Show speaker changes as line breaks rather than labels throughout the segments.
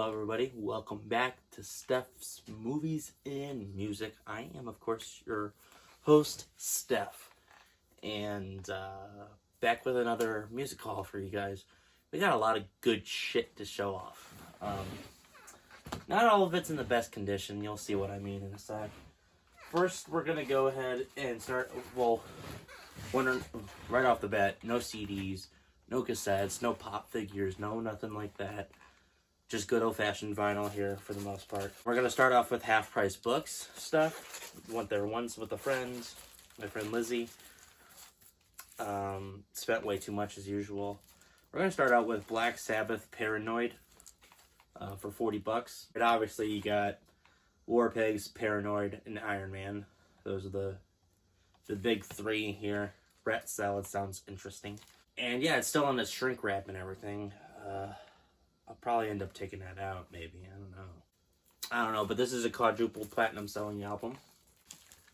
Hello everybody, welcome back to Steph's Movies and Music. I am, of course, your host, Steph, and back with another music haul for you guys. We got a lot of good shit to show off. Not all of it's in the best condition, you'll see what I mean in a sec. First, we're going to go ahead and start, right off the bat, no CDs, no cassettes, no pop figures, no nothing like that. Just good old-fashioned vinyl here for the most part. We're going to start off with half-price books stuff. Went there once with a friend, my friend Lizzie. Spent way too much as usual. We're going to start out with Black Sabbath Paranoid for $40. And obviously you got War Pigs, Paranoid, and Iron Man. Those are the big three here. Rat Salad sounds interesting. And yeah, it's still on the shrink wrap and everything. I'll probably end up taking that out, maybe. I don't know, but this is a quadruple platinum selling album.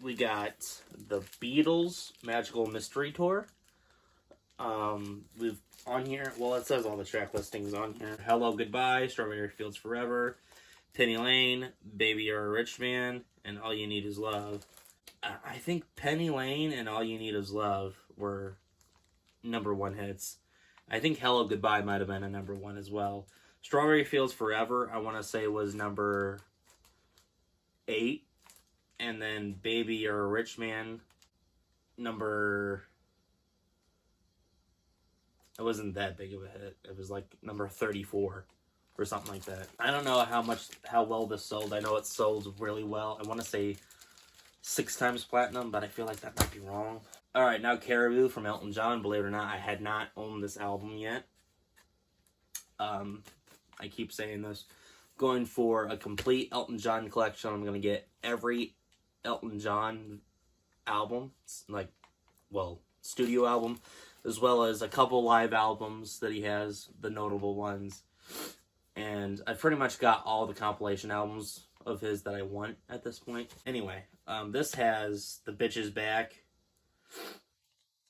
We got the Beatles Magical Mystery Tour. We've on here, well, it says all the track listings on here. Hello, Goodbye, Strawberry Fields Forever, Penny Lane, Baby You're a Rich Man, and All You Need Is Love. I think Penny Lane and All You Need Is Love were #1 hits. I think Hello Goodbye might have been a #1 as well. Strawberry Fields Forever, I want to say, was number 8. And then Baby You're a Rich Man, it wasn't that big of a hit. It was like number 34 or something like that. I don't know how well this sold. I know it sold really well. I want to say 6 times platinum, but I feel like that might be wrong. Alright, now Caribou from Elton John. Believe it or not, I had not owned this album yet. I keep saying this. Going for a complete Elton John collection. I'm going to get every Elton John album, studio album, as well as a couple live albums that he has, the notable ones. And I've pretty much got all the compilation albums of his that I want at this point. Anyway, this has The Bitch Is Back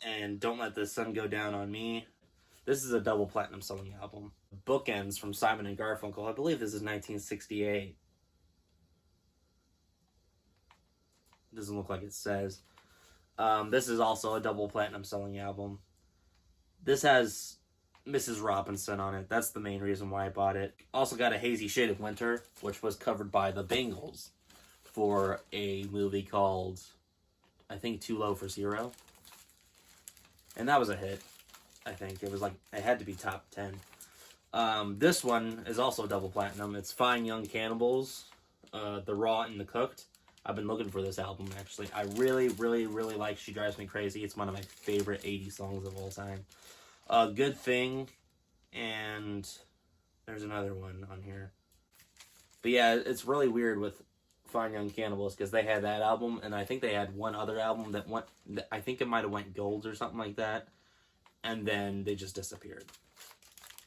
and Don't Let the Sun Go Down on Me. This is a double platinum selling album. Bookends from Simon and Garfunkel. I believe this is 1968. Doesn't look like it says. This is also a double platinum selling album. This has Mrs. Robinson on it. That's the main reason why I bought it. Also got A Hazy Shade of Winter, which was covered by the Bangles for a movie called, I think, Too Low for Zero. And that was a hit, I think. It had to be top 10. This one is also double platinum. It's Fine Young Cannibals, The Raw and the Cooked. I've been looking for this album, actually. I really, really, really like She Drives Me Crazy. It's one of my favorite 80s songs of all time. Good Thing, and there's another one on here. But yeah, it's really weird with Fine Young Cannibals, because they had that album, and I think they had one other album that I think it might have went gold or something like that, and then they just disappeared.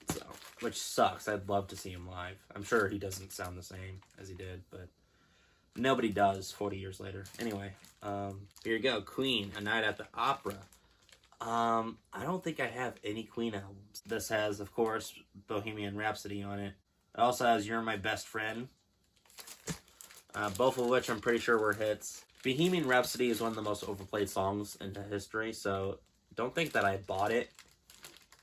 So, which sucks. I'd love to see him live. I'm sure he doesn't sound the same as he did, but nobody does 40 years later. Anyway, here you go. Queen, A Night at the Opera. I don't think I have any Queen albums. This has, of course, Bohemian Rhapsody on it. It also has You're My Best Friend. Both of which I'm pretty sure were hits. Bohemian Rhapsody is one of the most overplayed songs in history, so don't think that I bought it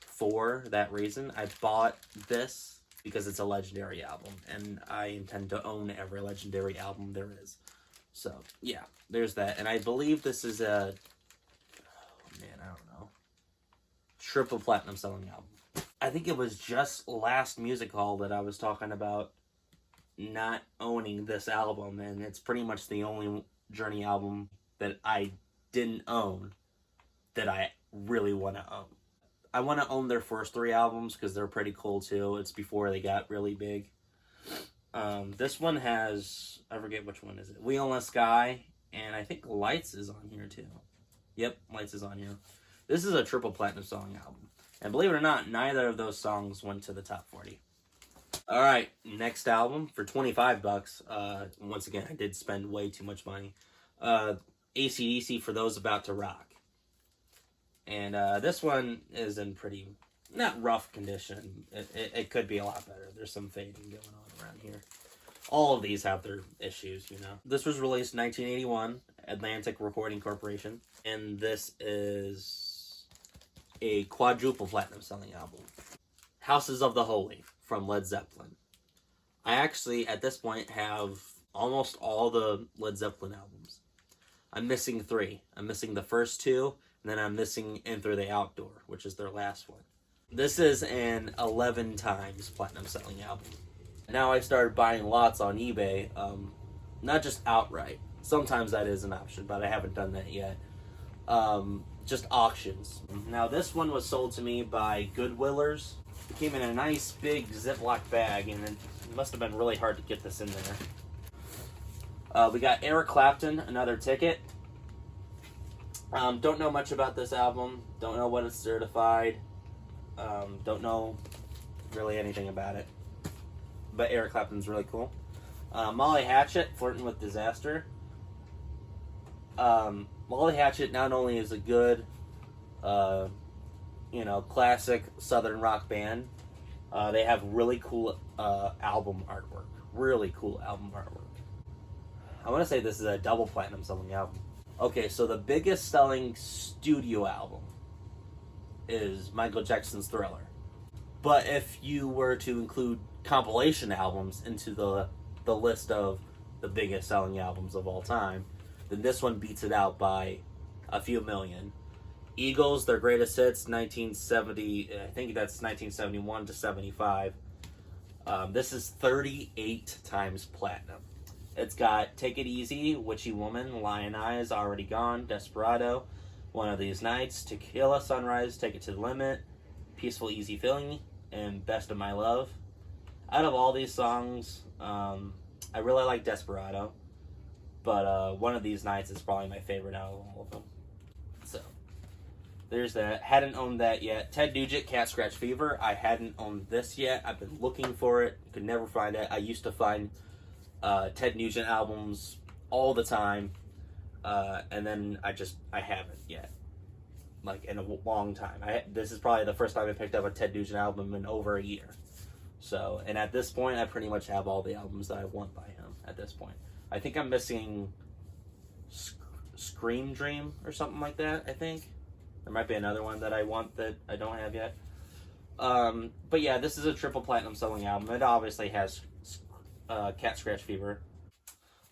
for that reason. I bought this because it's a legendary album, and I intend to own every legendary album there is. So, yeah, there's that. And I believe this is a, triple platinum selling album. I think it was just last music haul that I was talking about not owning this album, and it's pretty much the only Journey album that I didn't own that I really want to own. I want to own their first 3 albums because they're pretty cool too. It's before they got really big. This one has, I forget which one is it, Wheel in the Sky, and I think Lights is on here too. Yep, Lights is on here. This is a triple platinum selling album. And believe it or not, neither of those songs went to the top 40. Alright, next album for $25. Once again, I did spend way too much money. AC/DC, For Those About to Rock. And this one is in pretty not rough condition. It could be a lot better. There's some fading going on around here. All of these have their issues, you know. This was released in 1981, Atlantic Recording Corporation, and this is a quadruple platinum selling album. Houses of the Holy from Led Zeppelin. I actually, at this point, have almost all the Led Zeppelin albums. I'm missing 3. I'm missing the first 2, and then I'm missing Enter the Outdoor, which is their last one. This is an 11 times platinum selling album. Now I've started buying lots on eBay, not just outright. Sometimes that is an option, but I haven't done that yet. Just auctions. Now this one was sold to me by Goodwillers. It came in a nice big Ziploc bag, and it must have been really hard to get this in there. We got Eric Clapton, Another Ticket. Don't know much about this album. Don't know what it's certified. Don't know really anything about it. But Eric Clapton's really cool. Molly Hatchet, Flirting with Disaster. Molly Hatchet not only is a good, classic Southern rock band, they have really cool album artwork. Really cool album artwork. I want to say this is a double platinum selling album. Okay, so the biggest selling studio album is Michael Jackson's Thriller. But if you were to include compilation albums into the list of the biggest selling albums of all time, then this one beats it out by a few million. Eagles, their greatest hits, 1970, I think that's 1971 to 75. This is 38 times platinum. It's got Take It Easy, Witchy Woman, Lion Eyes, Already Gone, Desperado, One of These Nights, Tequila Sunrise, Take It to the Limit, Peaceful Easy Feeling, and Best of My Love. Out of all these songs, I really like Desperado, but One of These Nights is probably my favorite out of all of them. So, there's that. Hadn't owned that yet. Ted Nugent, Cat Scratch Fever. I hadn't owned this yet. I've been looking for it. Could never find it. I used to find Ted Nugent albums all the time, and then I haven't yet, like in a long time. This is probably the first time I picked up a Ted Nugent album in over a year. So, and at this point, I pretty much have all the albums that I want by him. At this point, I think I'm missing Scream Dream or something like that. I think there might be another one that I want that I don't have yet. But yeah, this is a triple platinum selling album. It obviously has Cat Scratch Fever.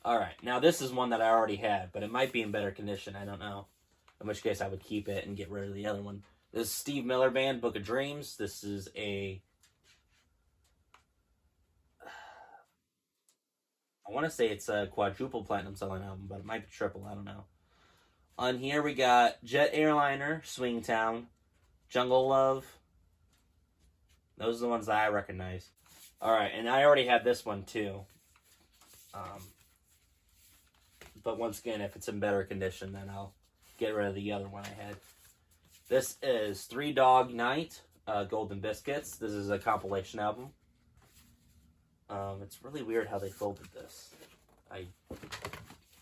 Alright, now this is one that I already had, but it might be in better condition, I don't know. In which case I would keep it and get rid of the other one. This is Steve Miller Band, Book of Dreams. This is I want to say it's a quadruple platinum selling album, but it might be triple, I don't know. On here we got Jet Airliner, Swingtown, Jungle Love. Those are the ones that I recognize. Alright, and I already had this one too. But once again, if it's in better condition, then I'll get rid of the other one I had. This is Three Dog Night, Golden Biscuits. This is a compilation album. It's really weird how they folded this.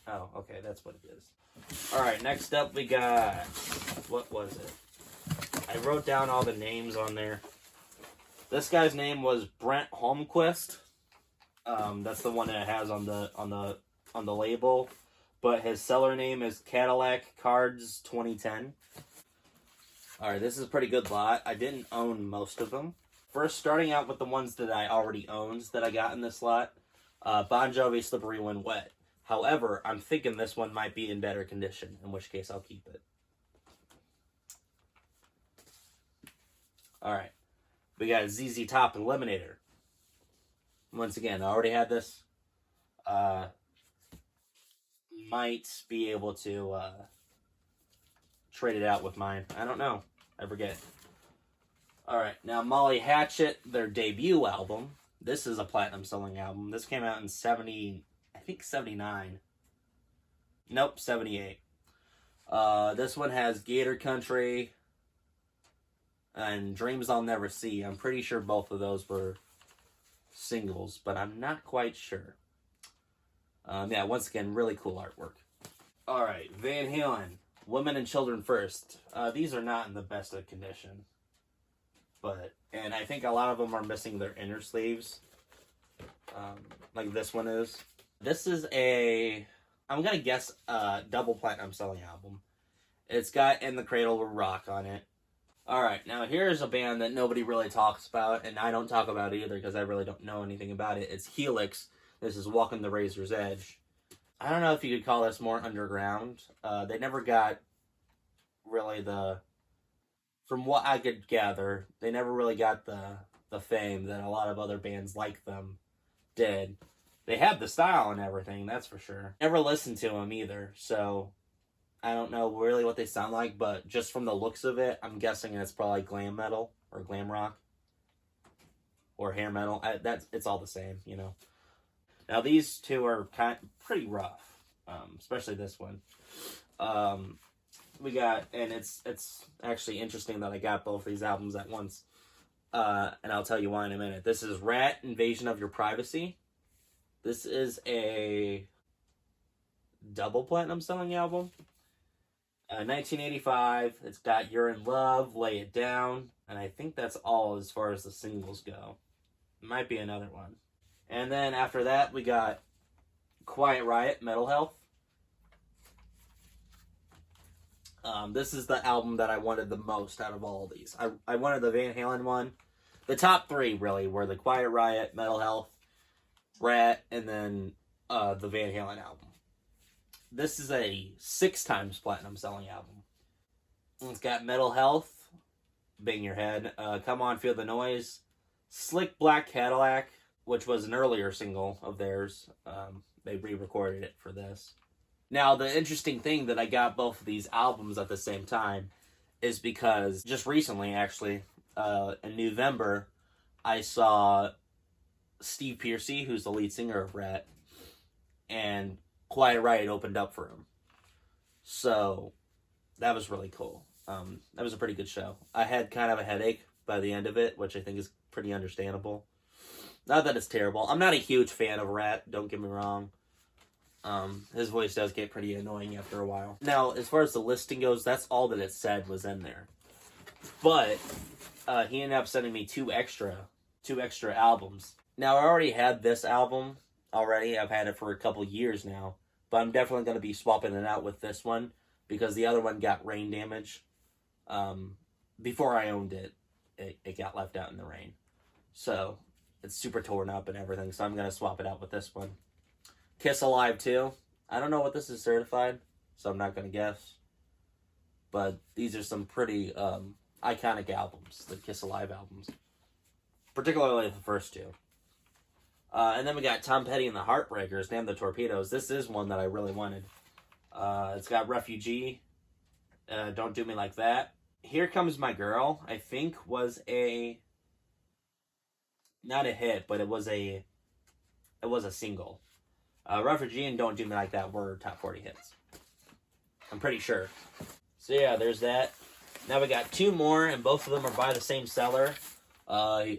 Oh, okay, that's what it is. Alright, next up we got... What was it? I wrote down all the names on there. This guy's name was Brent Holmquist. That's the one that it has on the label. But his seller name is Cadillac Cards 2010. Alright, this is a pretty good lot. I didn't own most of them. First, starting out with the ones that I already owned that I got in this lot. Bon Jovi, Slippery When Wet. However, I'm thinking this one might be in better condition, in which case I'll keep it. Alright. We got ZZ Top and Eliminator. Once again, I already had this. Might be able to trade it out with mine. I don't know. I forget. Alright, now Molly Hatchet, their debut album. This is a platinum selling album. This came out in 79. Nope, 78. This one has Gator Country and Dreams I'll Never See. I'm pretty sure both of those were singles, but I'm not quite sure. Yeah, once again, really cool artwork. Alright, Van Halen, Women and Children First. These are not in the best of condition. And I think a lot of them are missing their inner sleeves, like this one is. This is I'm gonna guess a double platinum selling album. It's got In the Cradle of Rock on it. Alright, now here's a band that nobody really talks about, and I don't talk about either because I really don't know anything about it. It's Helix. This is Walking the Razor's Edge. I don't know if you could call this more underground. They never got really from what I could gather, they never really got the fame that a lot of other bands like them did. They had the style and everything, that's for sure. Never listened to them either, so I don't know really what they sound like, but just from the looks of it, I'm guessing it's probably glam metal or glam rock or hair metal. It's all the same, you know. Now these two are pretty rough, especially this one. We got, and it's actually interesting that I got both these albums at once, and I'll tell you why in a minute. This is Ratt, Invasion of Your Privacy. This is a double platinum selling album. 1985. It's got You're in Love, Lay It Down, and I think that's all as far as the singles go. Might be another one. And then after that, we got Quiet Riot, Metal Health. This is the album that I wanted the most out of all of these. I wanted the Van Halen one. The top three, really, were the Quiet Riot, Metal Health, Ratt, and then the Van Halen album. This is a 6 times platinum selling album. It's got Metal Health, Bang Your Head, Come On Feel the Noise, Slick Black Cadillac, which was an earlier single of theirs. They re-recorded it for this. Now, the interesting thing that I got both of these albums at the same time is because just recently, actually, in November, I saw Steve Pearcy, who's the lead singer of Ratt, and Quiet Riot opened up for him. So, that was really cool. That was a pretty good show. I had kind of a headache by the end of it, which I think is pretty understandable. Not that it's terrible. I'm not a huge fan of Ratt, don't get me wrong. His voice does get pretty annoying after a while. Now, as far as the listing goes, that's all that it said was in there. But he ended up sending me two extra albums. Now, I already had this album already. I've had it for a couple years now. But I'm definitely going to be swapping it out with this one because the other one got rain damage. Before I owned it, it got left out in the rain. So, it's super torn up and everything. So, I'm going to swap it out with this one. Kiss Alive 2. I don't know what this is certified, so I'm not going to guess. But these are some pretty iconic albums, the Kiss Alive albums. Particularly the first two. And then we got Tom Petty and the Heartbreakers, Damn the Torpedoes. This is one that I really wanted. It's got Refugee, Don't Do Me Like That. Here Comes My Girl, I think was not a hit, but it was a single. Refugee and Don't Do Me Like That were top 40 hits. I'm pretty sure. So yeah, there's that. Now we got 2 more, and both of them are by the same seller. On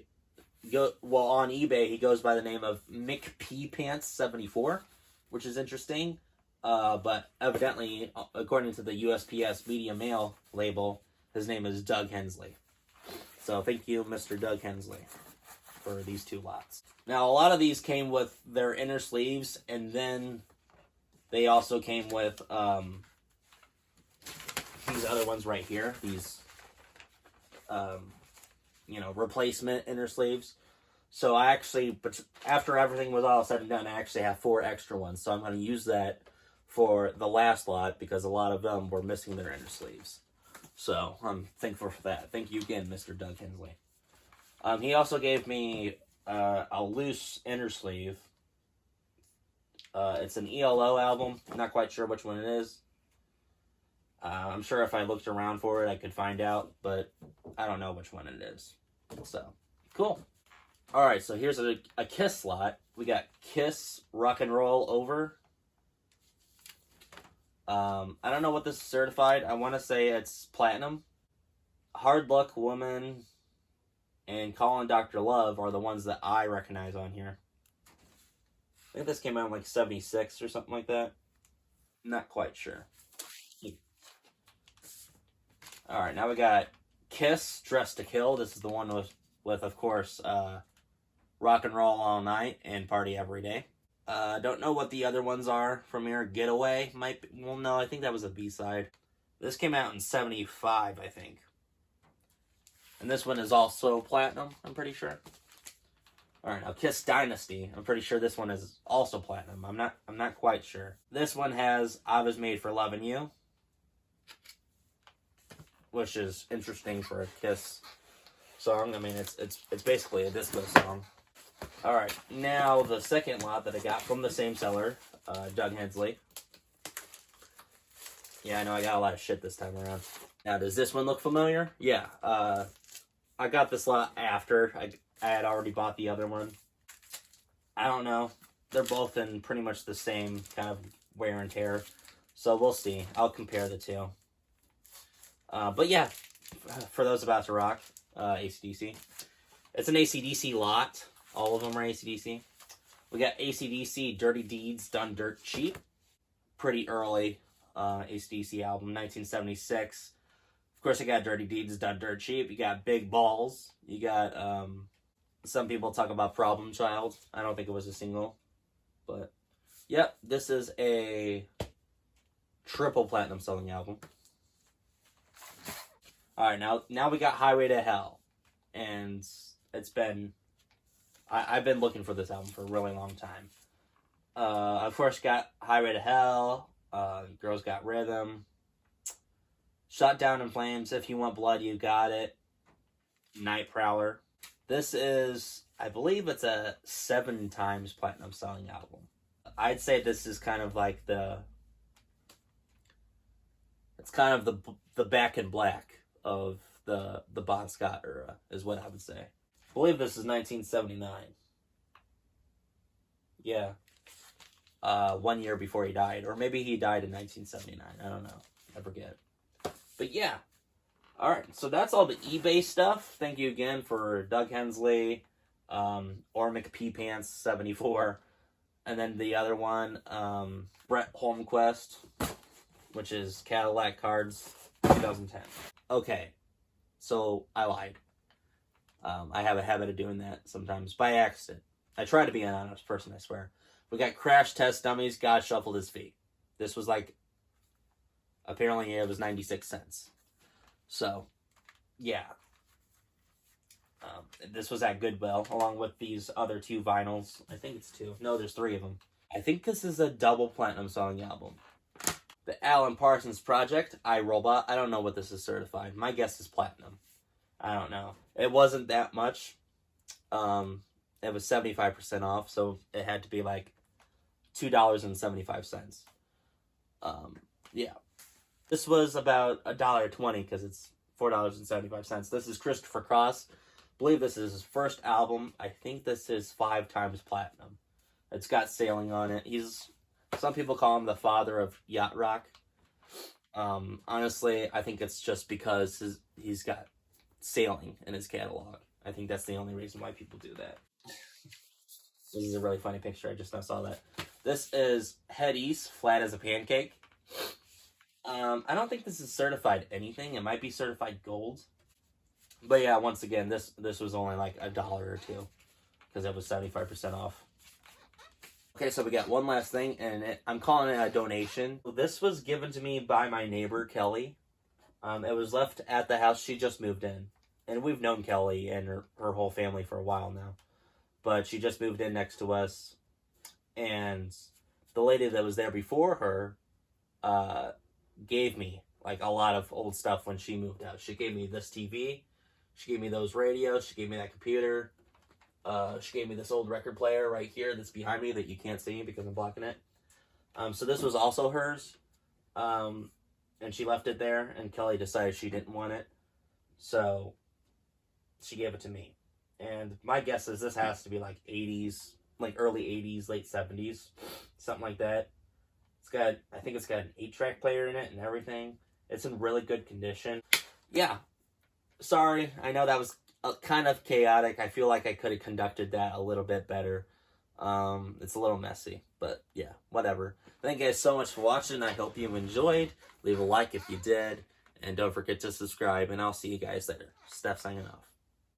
eBay, he goes by the name of Mick P Pants 74, which is interesting. But evidently, according to the USPS Media Mail label, his name is Doug Hensley. So thank you, Mr. Doug Hensley, for these 2 lots. Now, a lot of these came with their inner sleeves, and then they also came with these other ones right here. These, replacement inner sleeves. So I actually, but after everything was all said and done, I actually have 4 extra ones. So I'm going to use that for the last lot because a lot of them were missing their inner sleeves. So I'm thankful for that. Thank you again, Mr. Doug Hensley. He also gave me a loose inner sleeve. It's an ELO album. I'm not quite sure which one it is. I'm sure if I looked around for it, I could find out, but I don't know which one it is. So, cool. Alright, so here's a Kiss slot. We got Kiss Rock and Roll Over. I don't know what this is certified. I want to say it's platinum. Hard Luck Woman and Calling Dr. Love are the ones that I recognize on here. I think this came out in like 76 or something like that. Not quite sure. Alright, now we got Kiss, Dressed to Kill. This is the one with of course, Rock and Roll All Night and Party Every Day. Don't know what the other ones are from here. Getaway might be, well, no, I think that was a B-side. This came out in 75, I think. And this one is also platinum, I'm pretty sure. Alright, now Kiss Dynasty. I'm pretty sure this one is also platinum. I'm not quite sure. This one has I Was Made for Loving You, which is interesting for a Kiss song. I mean, it's basically a disco song. Alright, now the second lot that I got from the same seller, Doug Hensley. Yeah, I know I got a lot of shit this time around. Now, does this one look familiar? Yeah, I got this lot after I had already bought the other one. I don't know. They're both in pretty much the same kind of wear and tear. So we'll see. I'll compare the two. But yeah, for those about to rock, AC/DC. It's an AC/DC lot. All of them are AC/DC. We got AC/DC Dirty Deeds Done Dirt Cheap. Pretty early AC/DC album, 1976. Of course, I got Dirty Deeds Done Dirt Cheap. You got Big Balls. You got, some people talk about Problem Child. I don't think it was a single. But, yep, this is a triple platinum selling album. Alright, now we got Highway to Hell. And it's been... I've been looking for this album for a really long time. Of course, got Highway to Hell. Girls Got Rhythm. Shot Down in Flames. If You Want Blood, You Got It. Night Prowler. This is, I believe it's a 7 times platinum selling album. I'd say this is kind of like it's kind of the Back in Black of the Bon Scott era, is what I would say. I believe this is 1979. Yeah. 1 year before he died. Or maybe he died in 1979. I don't know. I forget. But yeah. Alright, so that's all the eBay stuff. Thank you again for Doug Hensley, or McPeepants 74. And then the other one, Brett Holmquist, which is Cadillac Cards 2010. Okay, so I lied. I have a habit of doing that sometimes by accident. I try to be an honest person, I swear. We got Crash Test Dummies, God Shuffled His Feet. This was like, apparently it was 96 cents. So, yeah. This was at Goodwill, along with these other 2 vinyls. I think it's 2. No, there's 3 of them. I think this is a double platinum selling album. The Alan Parsons Project, iRobot. I don't know what this is certified. My guess is platinum. I don't know. It wasn't that much. It was 75% off, so it had to be like $2.75. Yeah. This was about $1.20 because it's $4.75. This is Christopher Cross. I believe this is his first album. I think this is 5 times platinum. It's got Sailing on it. Some people call him the father of yacht rock. Honestly, I think it's just because he's got Sailing in his catalog. I think that's the only reason why people do that. This is a really funny picture. I just now saw that. This is Head East, Flat as a Pancake. I don't think this is certified anything. It might be certified gold. But yeah, once again, this was only like $1 or $2 because it was 75% off. Okay, so we got one last thing, and I'm calling it a donation. This was given to me by my neighbor, Kelly. It was left at the house. She just moved in. And we've known Kelly and her whole family for a while now. But she just moved in next to us. And the lady that was there before her gave me like a lot of old stuff when she moved out. She gave me this TV. She gave me those radios. She gave me that computer. She gave me this old record player right here that's behind me that you can't see because I'm blocking it. So this was also hers. And she left it there, and Kelly decided she didn't want it. So she gave it to me. And my guess is this has to be like 80s, like early 80s, late 70s, something like that. I think it's got an 8-track player in it and everything. It's in really good condition. Yeah. Sorry, I know that was kind of chaotic. I feel like I could have conducted that a little bit better. It's a little messy, but yeah, whatever. Thank you guys so much for watching. I hope you enjoyed. Leave a like if you did, And don't forget to subscribe, and I'll see you guys later. Steph signing off.